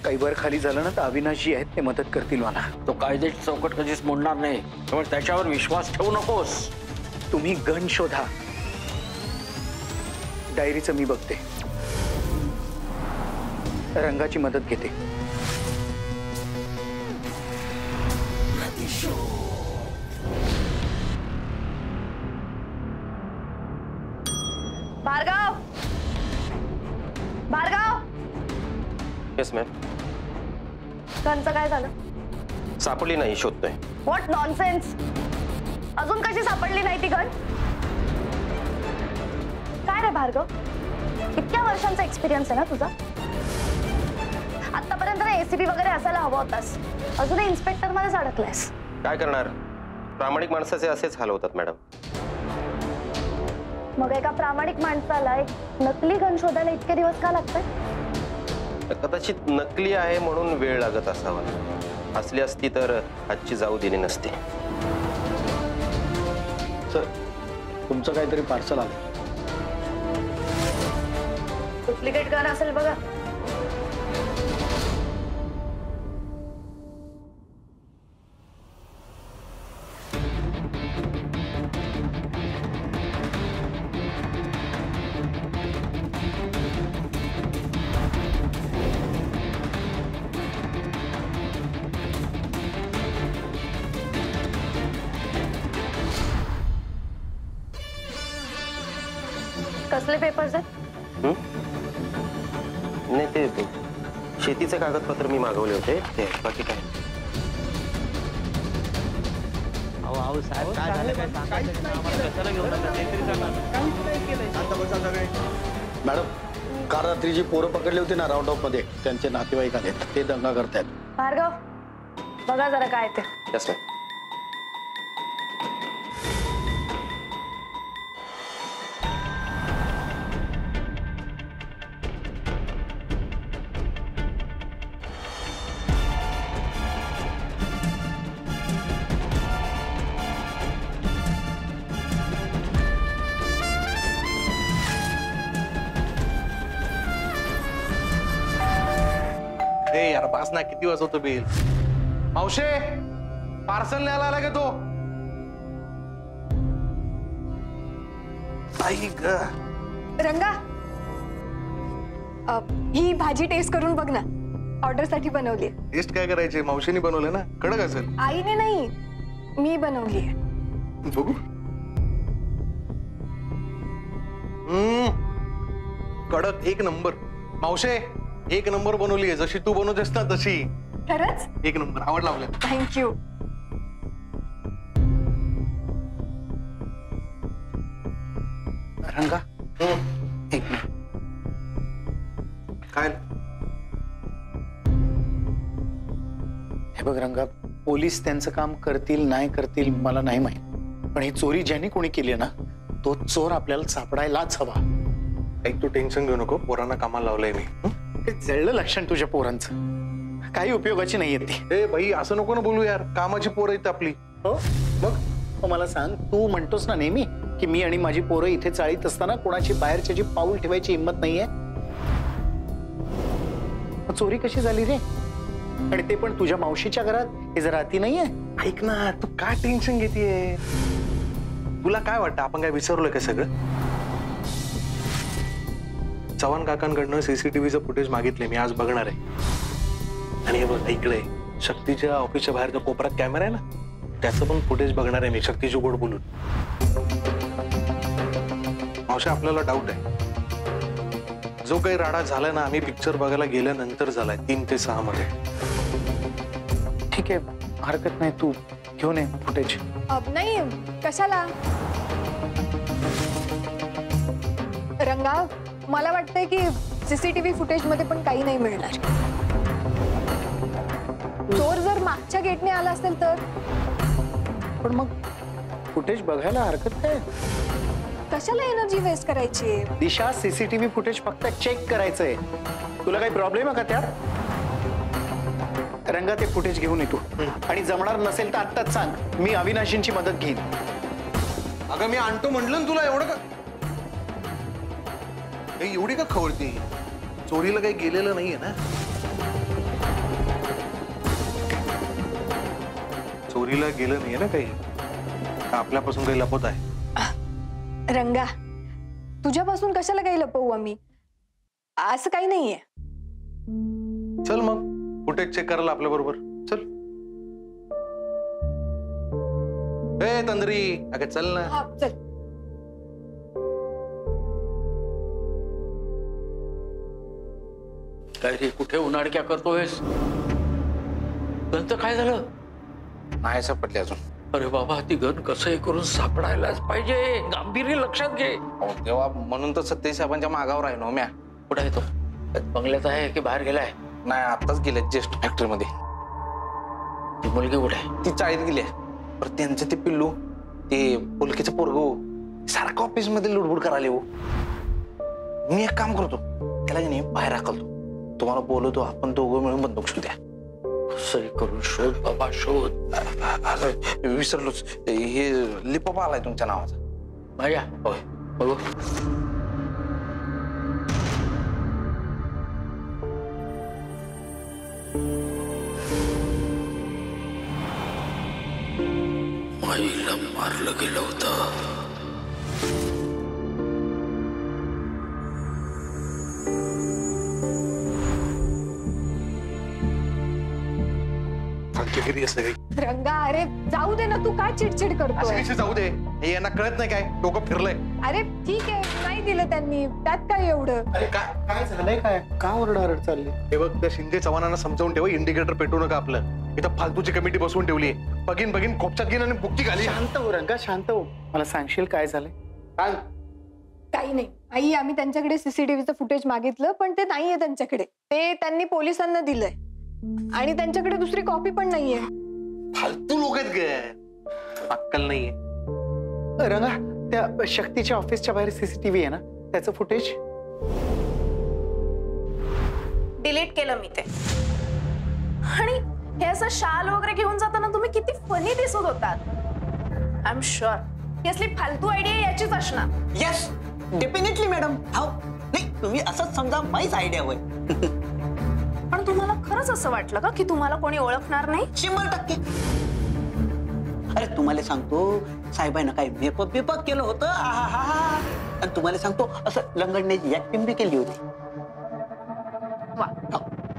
काही वर खाली झालं ना तर अविनाशी आहेत ते मदत करतील मला. तो कायद्याची चौकट कधीच मोडणार नाही, त्यामुळे त्याच्यावर विश्वास ठेवू नकोस. तुम्ही गन शोधा, डायरीचं मी बघते, रंगाची मदत घेते. भार्गव, भार्गव. Yes ma'am. गनचं काय झालं? सापडली नाही, शोधतोय. What nonsense. अजून कशी सापडली नाही ती गन? काय रे भार्गव, इतक्या वर्षांचा एक्सपिरियन्स आहे ना तुझा. आतापर्यंत एसीपी वगैरे असायला हवा होतास, अजूनही इन्स्पेक्टर मध्येच अडकलायस. काय करणार, प्रामाणिक माणसाचे असेच हाल होतात मॅडम. मग एका प्रामाणिक माणसाला एक नकली गन शोधायला इतके दिवस का लागतात? कदाचित नकली आहे म्हणून वेळ लागत असावा. असली असती तर आजची जाऊ दिली नसती. सर, तुमचं काहीतरी पार्सल आलं. डुप्लिकेट गन असेल बघा. कसले पेपर्स आहेत? नाही, ते शेतीचे कागदपत्र मी मागवले होते ते. बाकी काय? मॅडम, काल रात्री जी पोरं पकडली होती ना राऊंड ऑफ मध्ये, त्यांचे नातेवाईक आले, ते दंगा करतायत. भार्गव, बघा जरा काय ते. Yes ma'am. यार बास ना, किती वाजवतो बिल. मावशे, पार्सल न्यायला आला का तो? आई ग. रंगा, ही भाजी टेस्ट करून बघ ना, ऑर्डर साठी बनवली. टेस्ट काय करायची? मावशीने बनवलं ना, कडक असेल. आईने नाही, मी बनवली. बघू. कडक, एक नंबर. मावशे, एक नंबर बनवली आहे, जशी तू बनवतेस ना तशी. खरंच? एक नंबर. आवडला आपल्याला. थँक्यू. रंगा, एक मिनिट. काय? हे बघ रंगा, पोलीस त्यांचं काम करतील नाही करतील मला नाही माहित, पण ही चोरी ज्यांनी कोणी केली ना, तो चोर आपल्याला सापडायलाच हवा. एक तू टेन्शन घेऊ नको, पोरांना कामाला लावलंय मी. ते जळलं लक्षण तुझ्या पोरांचं, काही उपयोगाची नाहीये ती. ए भाई, असं नको ना बोलू यार, कामाची पोरं आहेत आपली. हो मग मला सांग, तू म्हणतोस ना नेहमी की मी आणि माझी पोरं इथे चाळीत असताना कोणाची बाहेरच्याची पाऊल ठेवायची हिंमत नाहीये. चोरी कशी झाली रे? आणि ते पण तुझ्या मावशीच्या घरात. हे जरा अति नाहीये? ऐक ना, तू काय टेन्शन घेतेय? तुला काय वाटतं, आपण काय विसरलोय का सगळं? चव्हाण काकांकडनं सीसीटीव्हीचं फुटेज मागितले मी, आज बघणार आहे. आणि हे बघ, ऐकलंय, शक्तीच्या ऑफिसच्या बाहेरचा कोपऱ्यात कॅमेरा आहे ना, त्याचं पण फुटेज बघणार आहे मी, शक्तीची गोड बोलून. मावशी, आपल्याला डाऊट आहे, जो काही राडा झालाय ना, आम्ही पिक्चर बघायला गेल्यानंतर झालाय, 3 ते 6 मध्ये. ठीक आहे, हरकत नाही, तू घेऊन ये फुटेज. नाही, कशाला रंगा, मला वाटतंय की सीसीटीव्ही फुटेज मध्ये पण काही नाही मिळणार. चोर जर मागच्या गेटने आला असेल तर. पण मग फुटेज बघायला हरकत नाही. कशाला एनर्जी वेस्ट करायची? दिशा, सीसीटीव्ही फुटेज फक्त चेक करायचंय. तुला काही प्रॉब्लेम आहे का त्यात? रंगा, ते फुटेज घेऊन येतो, आणि जमणार नसेल तर आत्ताच सांग, मी अविनाशींची मदत घेईन. अगं मी आणतो म्हटलं ना तुला, एवढं का एवढी का खवळती? चोरीला काही गेलेलं नाहीये ना? चोरीला गेलं नाहीये ना काही? का आपल्यापासून काही लपवत आहे? रंगा, तुझ्यापासून कशाला काही लपवू आम्ही? असं काही नाहीये. चल मग फुटेज चेक करायला आपल्या बरोबर चल. ए तंद्री, अगं चल ना. हा चल. काय रे, कुठे उन्हाळक्या करतोयस? गनचं काय झालं? नाही सापडले अजून. अरे बाबा, ती गन कसं हे करून सापडायलाच पाहिजे. गांभीर्य लक्षात घे. तेव्हा म्हणून तर सत्तेज साहेबांच्या मागावर आहे ना म्या. कुठे आहे तो? बंगल्यात आहे की बाहेर गेलाय? नाही आताच गेले ज्येष्ठ फॅक्टरीमध्ये. ती मुलगी कुठे आहे? ती चाळीत गेली पर त्यांचं ते पिल्लू ते पोलकीचं पोरग सारखं ऑफिस मध्ये लुडबुड करायला हो. मी एक काम करतो, त्याला की नाही बाहेर हाकलतो, तुम्हाला बोलवतो, आपण दोघं मिळून बंदूक शोधू द्या. सही करून शोध बाबा, शोध. विसरलोच, हे लिपप आलाय तुमच्या नावाचा. माझ्या होय. बघू. माईला मारलं गेलं होतं. भाग्यगिरी असं काही रंगा, अरे जाऊ दे ना, तू काय चिडचिड करतोय? असं जाऊ दे. हे यांना कळत नाही काय? डोकं फिरलंय. अरे ठीक आहे, नाही दिलं त्यांनी, त्यात काय एवढं? अरे काय झालंय? काय का ओरडाओरड चालली? हे बघ, त्या शिंदे चव्हाणांना समजावून ठेवा, इंडिकेटर पेटवू नका आपलं. इथं फालतूची कमिटी बसवून ठेवली. बघीन बघीन खोपच्यात घेऊन आणि बुक्की घाली. शांत हो रंगा, शांत हो. मला सांगशील काय झालंय? सांग. काही नाही आई, आम्ही त्यांच्याकडे सीसीटीव्हीचं फुटेज मागितलं पण ते नाहीये त्यांच्याकडे. ते त्यांनी पोलिसांना दिलंय आणि त्यांच्याकडे दुसरी कॉपी पण नाहीये. फालतू लोक आहेत ग, अक्कल नाहीये. रंगा, त्या शक्तीच्या ऑफिसच्या बाहेर सीसीटीव्ही आहे ना, त्याचं फुटेज डिलीट केलं मी ते. आणि हे असं शाल वगैरे घेऊन जाताना तुम्ही किती फनी दिसत होतात. आय एम शुअर ही असली फालतू आयडिया याचीच असणार. Yes, definitely madam. हो नाही, तुम्ही असंच समजा, माहीच आयडिया होय. पण तुम्हाला खरंच असं वाटलं का की तुम्हाला कोणी ओळखणार नाही? 100%. अरे तुम्हाला सांगतो, साहेबांना काही मेकअप बिपअप केलं होतं. आणि तुम्हाला सांगतो, असं लंगडण्याची ऍक्टिंग बी केली होती. वा,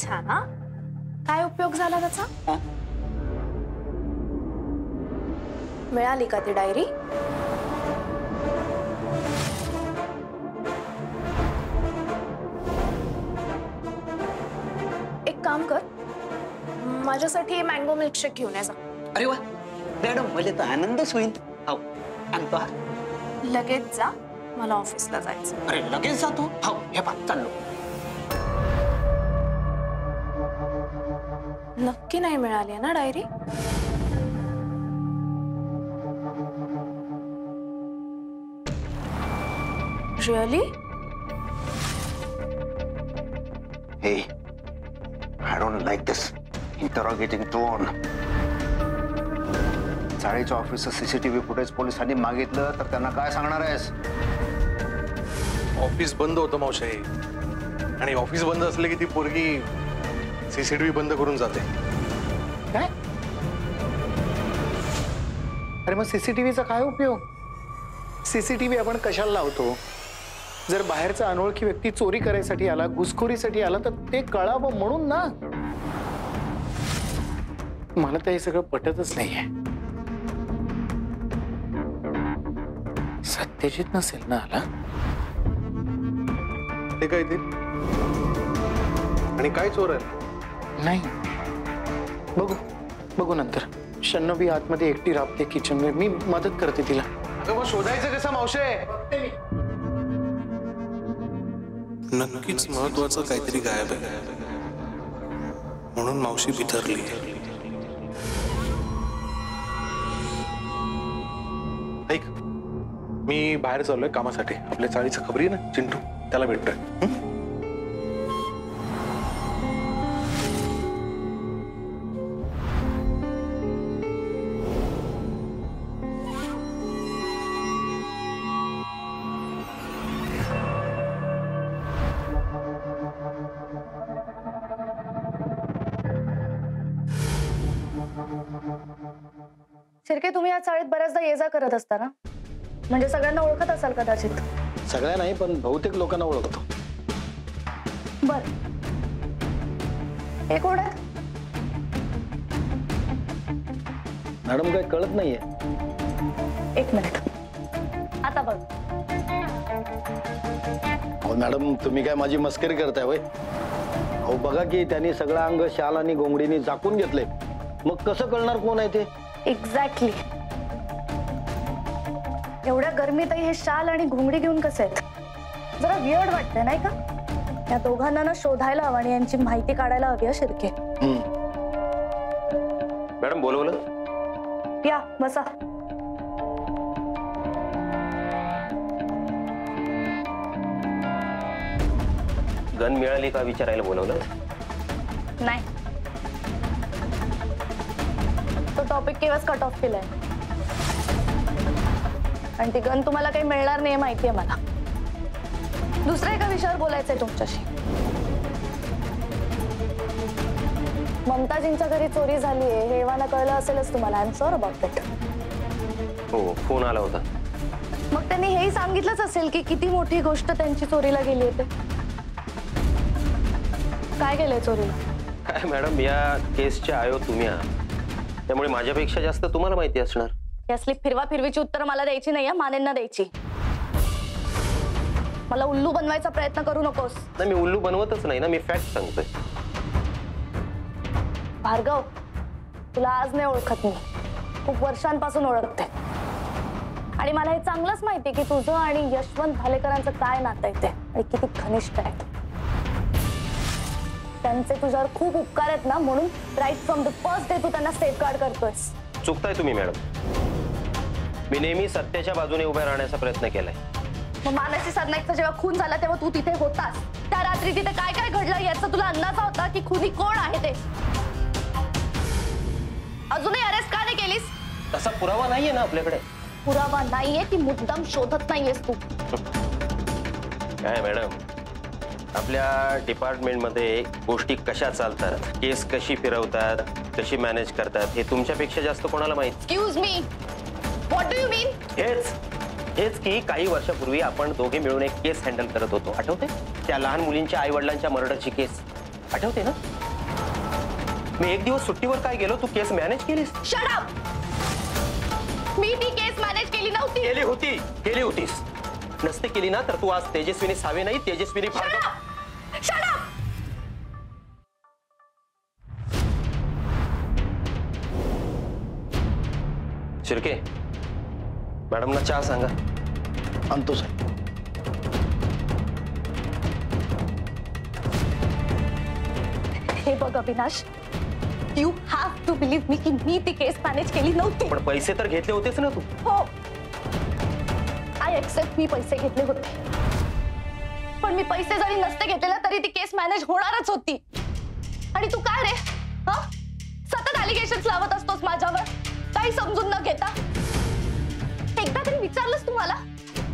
छान. हा, काय उपयोग झाला त्याचा? हा? मिळाली का ती डायरी? एक काम कर, माझ्यासाठी मँगो मिल्कशेक घेऊन ये जा. अरे वा मॅडम, मला तर आनंदच होईल. हो आणतो. हा लगेच जा, मला ऑफिसला जायचं. अरे लगेच जातो. हो हे पा चाललो. नक्की नाही मिळाली ना diary? Really? Hey, I don't like this interrogating tone. चाळीच्या ऑफिसचं सीसीटीव्ही फुटेज पोलिसांनी मागितलं तर त्यांना काय सांगणार आहेस? ऑफिस बंद होतं मावशे, आणि ऑफिस बंद असले की ती पोरगी सीसीटीव्ही बंद करून जाते. काय? अरे मग सीसीटीव्हीचा काय उपयोग? सीसीटीव्ही आपण कशाला लावतो? जर बाहेरचा अनोळखी व्यक्ती चोरी करायसाठी आला, घुसखोरीसाठी आला, तर ते कळावं म्हणून ना. मला तर हे सगळं पटतच नाहीये. सत्यजित नसेल ना आला? ते काय ते? आणि काय चोर आहे? नाही, बघू बघू नंतर. शन्नवी आतमध्ये एकटी राबते किचनमध्ये, मी मदत करते तिला. अगं मग शोधायचं कसं मावशे? नक्कीच महत्वाचं काहीतरी गायब आहे, म्हणून मावशी बिथरली. ऐक, मी बाहेर चाललोय कामासाठी. आपल्या चाळीचं खबरी आहे ना चिंटू, त्याला भेटतोय. शिर्के, तुम्ही या चाळीत बऱ्याचदा ये जा करत असता ना, म्हणजे सगळ्यांना ओळखत असाल कदाचित. सगळ्या नाही, पण बहुतेक लोकांना ओळखतो. बर, हे कोण आहेत? मॅडम काय कळत नाहीये? एक मिनिट, आता बघ. अहो मॅडम, तुम्ही काय माझी मस्करी करताय होय? अहो बघा की त्यांनी सगळं अंग शाल आणि घोंगडीने झाकून घेतले, मग कसं कळणार कोण आहे ते? एक्झॅक्टली. एवढ्या गरमीतही हे शाल आणि घोंगडी घेऊन कसे आहेत? जरा वियर्ड वाटतंय नाही का? या दोघांना ना शोधायला हवं आणि यांची माहिती काढायला हवी आहे शिर्के. मॅडम बोलवलं? या बसा. गन मिळाली का विचारायला बोलवलं? नाही, तो टॉपिक केव्हाच कट ऑफ केलाय आणि ती गन तुम्हाला काही मिळणार नाही माहितीये मला. दुसऱ्या एका विषयावर बोलायचंय तुमच्याशी. ममताजींच्या घरी चोरी झालीये हे एव्हाना कळलं असेलच तुम्हाला. I am sorry about it. हो, फोन आला होता. मग त्यांनी हेही सांगितलंच असेल की किती मोठी गोष्ट त्यांची चोरीला गेली आहे. काय केलंय चोरीला? काय मॅडम, या केसचे आयो तुम्ही आहात, त्यामुळे माझ्यापेक्षा जास्त तुम्हाला माहिती असणार. यासली फिरवा फिरवीची उत्तर मला द्यायची नाही, मानेंना द्यायची. मला उल्लू बनवायचा प्रयत्न करू नकोस. नाही, मी उल्लू बनवतच नाही ना, मी फॅक्ट सांगतोय. भार्गव, तुला आज नाही ओळखत मी, खूप वर्षांपासून ओळखते आणि मला हे चांगलंच माहिती की तुझं आणि यशवंत भालेकरांचं काय नातं आहे ते आणि किती घनिष्ठ आहे. त्यांचे तुझ्यावर खूप उपकार आहेत ना, म्हणून right from the first day तू त्यांना सेफगार्ड करतोयस. चुकताय तुम्ही मॅडम. मी नेहमी सत्याच्या बाजूने उभ्या राहण्याचा प्रयत्न केलाय. मग मानसी सरनाईकचा जेव्हा खून झाला तेव्हा तू तिथे होतास. त्या रात्री तिथे काय काय घडलं याचा तुला अंदाजा होता की खुनी कोण आहे ते? अजूनही अरेस्ट का नाही केलीस? तसा पुरावा नाहीये ना आपल्याकडे. पुरावा नाहीये की मुद्दाम शोधत नाहीयेस तू? काय मॅडम, आपल्या डिपार्टमेंटमध्ये गोष्टी कशा चालतात, केस कशी फिरवतात, कशी मॅनेज करतात हे तुमच्यापेक्षा जास्त कोणाला माहित? Excuse me, what do you mean? हेच की काही वर्षापूर्वी आपण दोघे मिळून एक केस हँडल करत होतो, आठवते? त्या लहान मुलींच्या आई वडिलांच्या मर्डरची केस, आठवते ना? मी एक दिवस सुट्टीवर काय गेलो, तू केस मॅनेज केलीस. Shut up! मी ती केस मॅनेज केली नव्हती. केली होतीस. नसते केली ना तर तू आज तेजस्विनी सावे नाही, तेजस्विनी भार्गव. Shut up! शिर्के, मॅडमला चहा सांगा. आणतो साहेब. हे बघ Avinash, you have to believe me की मी ती केस मॅनेज केली नव्हती. पण पैसे तर घेतले होतेच ना तू. हो, आय एक्सेप्ट, मी पैसे घेतले होते, पण मी पैसे जरी नसते घेतलेला तरी ती केस मॅनेज होणारच होती. आणि तू काय रे, सतत अलिगेशन्स लावत असतोस माझ्यावर, काही समजून न घेता. एकदा तरी विचारलंस तुम्हाला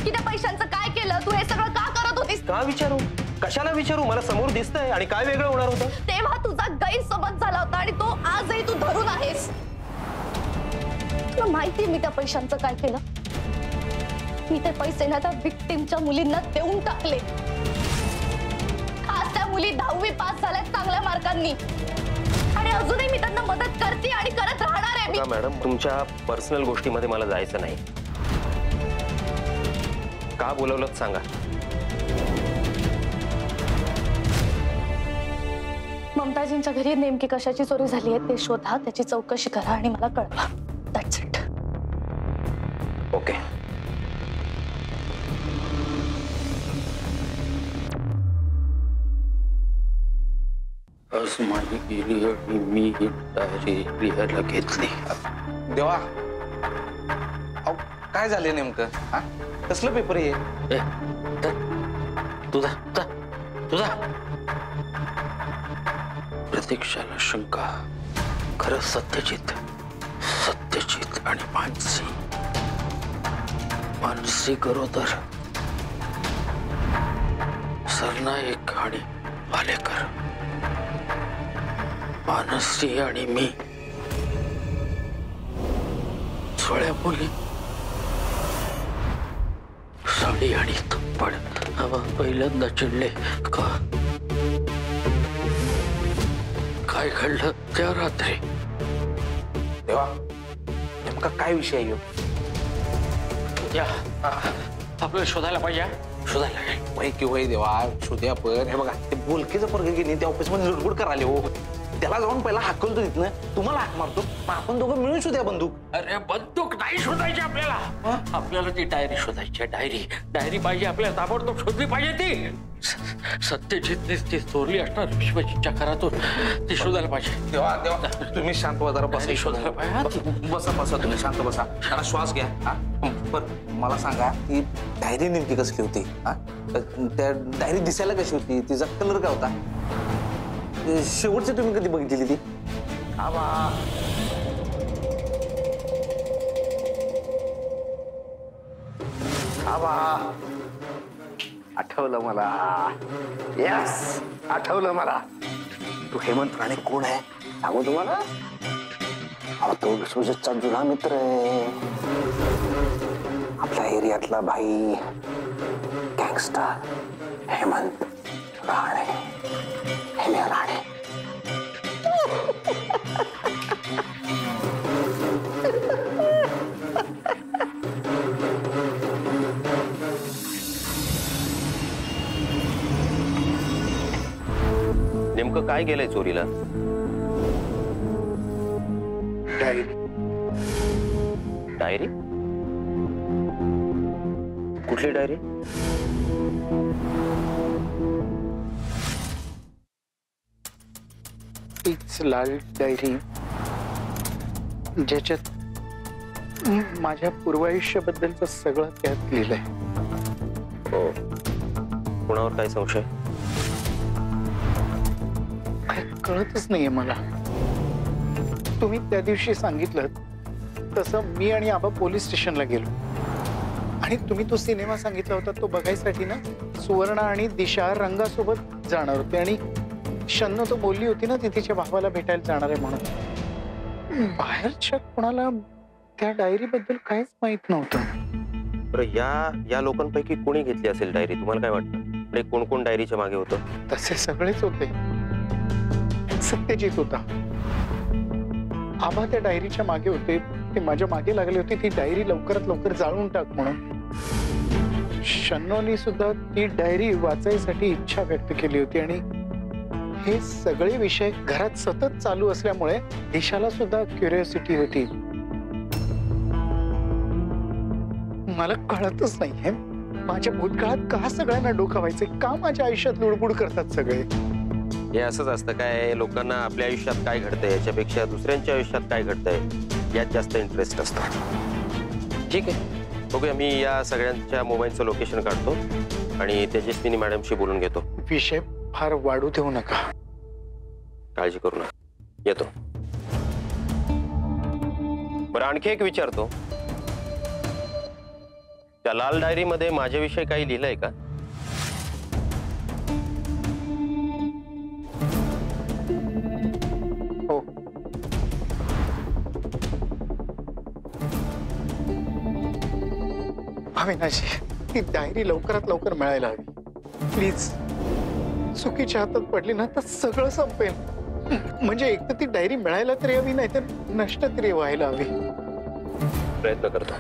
की त्या पैशांचं काय केलं? तू हे सगळं का करत होतीस? का विचारू, कशाला विचारू? मला समोर दिसतंय आणि काय वेगळं होणार होतं? तेव्हा तुझा गैरसमज झाला होता आणि तो आजही तू धरून आहेस. तुला माहिती मी त्या पैशांचं काय केलं? मी ते पैसे ना त्या विक्टिमच्या मुलींना देऊन टाकले. आज त्या मुली 10वी पास झाल्या चांगल्या मार्कांनी आणि अजूनही मी त्यांना मदत करते आणि करत राहणार आहे. मी मॅडम, तुमच्या पर्सनल गोष्टीमध्ये मला जायचं नाही. का बोलवलं सांगा. ममताजींच्या घरी नेमकी कशाची चोरी झाली आहे ते शोधा, त्याची चौकशी करा आणि मला कळवा. That's it. ओके. आज माझी गेली आणि मी ही डायरी लिहायला घेतली. देवा, अहो काय झाले नेमकं? हा, कसलं पेपर आहे? तुझा प्रतीक्षाला शंका, खरं सत्यजित आणि मानसी गरोदर, सरनाईक आणि भालेकर, मानसी आणि मी. खुळ्या मुली, साडी आणि थप्पड. आबा पहिल्यांदा चिडले का? काय घडलं त्या रात्री? देवा नेमका काय विषय आहे ह्यो? या आपल्याला शोधायला पाहिजे, शोधायला लागेल. वय की वय देवा, शोध्या पण हे बघा ते बोलकेचं पोरगं गेली त्या ऑफिसमध्ये लुडबुड करायला हो. त्याला जाऊन पहिला हाकलतो तिथनं, तुम्हाला हाक मारतो, मग आपण दोघं मिळून शोध्या बंदूक. अरे बंदूक नाही शोधायची आपल्याला, आपल्याला ती डायरी शोधायची. डायरी पाहिजे आपल्याला, ताबडतोब शोधली पाहिजे ती. सत्यजितने ती चोरली असणार विश्वजीतच्या घरातून, ती शोधायला पाहिजे. देवा देवा तुम्ही शांत व्हा जरा, बसा. शोधायला पाहिजे. बसा बसा, तुम्ही शांत बसा, जरा श्वास घ्या. हा पण मला सांगा ती डायरी नेमकी कसली होती? हा त्या डायरी दिसायला कशी होती? तिचा कलर काय होता? शेवटची तुम्ही कधी बघितली ती? आठवलं मला. यस आठवलं मला. तू हेमंत राणे कोण आहे सांगू तुम्हाला? अहो तो विश्वजितचा जुना मित्र आहे, आपल्या एरियातला भाई, गँगस्टर हेमंत राणे. हेमे राणे. नेमकं काय गेलंय चोरीला? डायरी. डायरी? कुठली डायरी? तीच लाल डायरी ज्याच्यात माझ्या पूर्वायुष्याबद्दलचं सगळं त्यात लिहिलंय. हो. कुणावर काय संशय? काय कळतच नाहीये मला. तुम्ही त्या दिवशी सांगितलं तसं मी आणि आबा पोलीस स्टेशनला गेलो आणि तुम्ही तो सिनेमा सांगितला होता तो बघायसाठी ना सुवर्णा आणि दिशा रंगासोबत जाणार होते आणि शन्नो तो बोलली होती ना ती तिच्या भावाला भेटायला जाणार आहे म्हणून. बाहेरच्या कोणाला त्या डायरी बद्दल काहीच माहित नव्हतं. बरं या लोकांपैकी कोणी घेतली असेल डायरी, तुम्हाला काय वाटतं? म्हणजे कोण कोण डायरीच्या मागे होतं? तसे सगळेच होते. सत्यजित होता, आबा त्या डायरीच्या मागे होते, ते माझ्या मागे लागले होते ती डायरी लवकरात लवकर जाळून टाक म्हणून. शन्नोनी सुद्धा ती डायरी वाचायसाठी इच्छा व्यक्त केली होती आणि हे सगळे विषय घरात सतत चालू असल्यामुळे दिशाला सुद्धा क्युरिओसिटी होती. मला कळतच नाहीये माझ्या भूतकाळात का सगळ्यांना डोकावायचे, का माझ्या आयुष्यात लुडबुड करतात सगळे. हे असंच असतं काय, लोकांना आपल्या आयुष्यात काय घडतंय याच्यापेक्षा दुसऱ्यांच्या आयुष्यात काय घडतंय यात जास्त इंटरेस्ट असतो. ठीक आहे, बघूया. मी या सगळ्यांच्या मोबाईलचं लोकेशन काढतो आणि तेजस्विनी मॅडमशी बोलून घेतो. विषय फार वाढू देऊ नका. काळजी करू नका, येतो. बरं आणखी एक विचारतो, त्या लाल डायरीमध्ये माझ्याविषयी काही लिहिलंय का? हो. अविनाशी ती डायरी लवकरात लवकर मिळायला हवी प्लीज. चुकीच्या हातात पडली ना तर सगळं संपेल. म्हणजे एक तर ती डायरी मिळायला तरी हवी, नाही तर नष्ट तरी व्हायला हवी. प्रयत्न करतो.